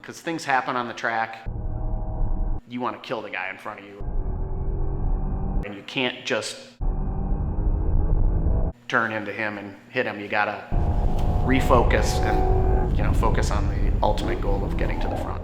because things happen on the track. You want to kill the guy in front of you. And you can't just turn into him and hit him. You gotta refocus and, focus on the ultimate goal of getting to the front.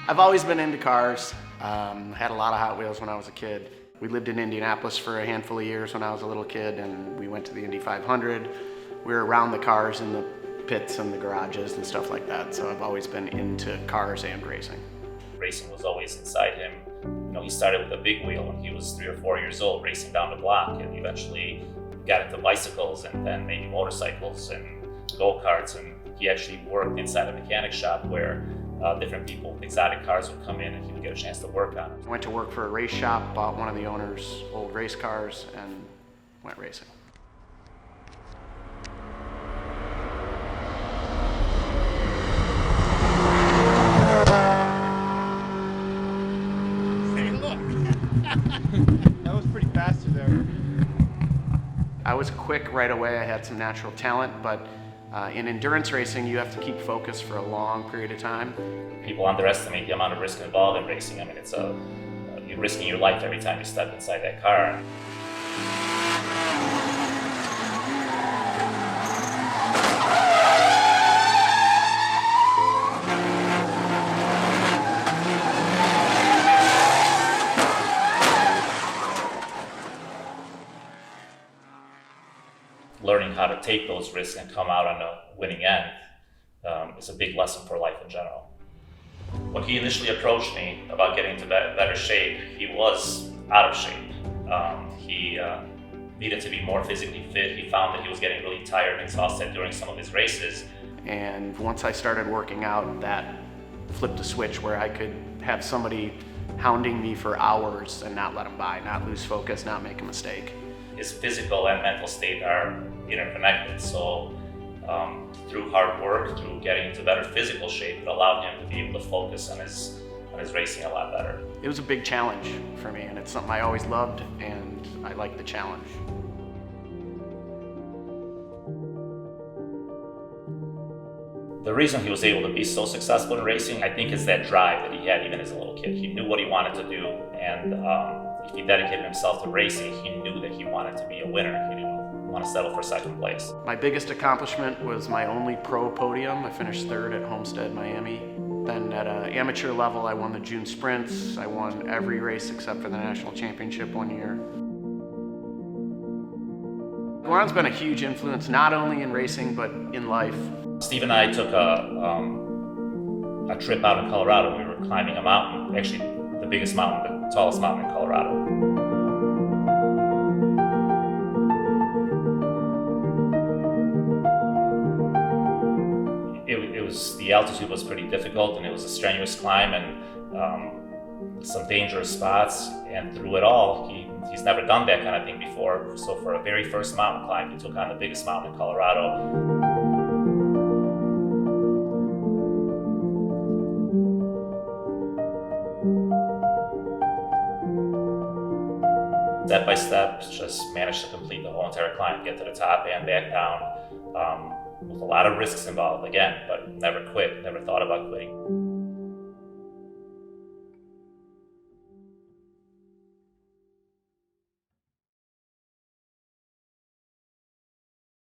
I've always been into cars. Had a lot of Hot Wheels when I was a kid. We lived in Indianapolis for a handful of years when I was a little kid, and we went to the Indy 500. We were around the cars in the pits and the garages and stuff like that, so I've always been into cars and racing. Racing was always inside him. He started with a big wheel when he was 3 or 4 years old, racing down the block, and eventually got into bicycles and then maybe motorcycles and go-karts, and he actually worked inside a mechanic shop where different people with exotic cars would come in and he would get a chance to work on them. I went to work for a race shop, bought one of the owner's old race cars, and went racing. Hey, look! That was pretty fast there. I was quick right away. I had some natural talent, but in endurance racing, you have to keep focused for a long period of time. People underestimate the amount of risk involved in racing. I mean, you're risking your life every time you step inside that car. Learning how to take those risks and come out on a winning end is a big lesson for life in general. When he initially approached me about getting into better shape, he was out of shape. He needed to be more physically fit. He found that he was getting really tired and exhausted during some of his races. And once I started working out, that flipped a switch where I could have somebody hounding me for hours and not let him by, not lose focus, not make a mistake. His physical and mental state are interconnected, so through hard work, through getting into better physical shape, it allowed him to be able to focus on his racing a lot better. It was a big challenge for me, and it's something I always loved, and I like the challenge. The reason he was able to be so successful in racing, I think, is that drive that he had even as a little kid. He knew what he wanted to do, and if he dedicated himself to racing, he knew that he wanted to be a winner. He didn't want to settle for second place. My biggest accomplishment was my only pro podium. I finished third at Homestead, Miami. Then at an amateur level, I won the June sprints. I won every race except for the national championship one year. Ron's been a huge influence, not only in racing, but in life. Steve and I took a trip out in Colorado. We were climbing a mountain, actually the biggest mountain, the tallest mountain in Colorado. The altitude was pretty difficult, and it was a strenuous climb and some dangerous spots, and through it all, he's never done that kind of thing before. So for a very first mountain climb, he took on the biggest mountain in Colorado. Step by step, just managed to complete the whole entire climb, get to the top and back down, with a lot of risks involved again, but never quit, never thought about quitting.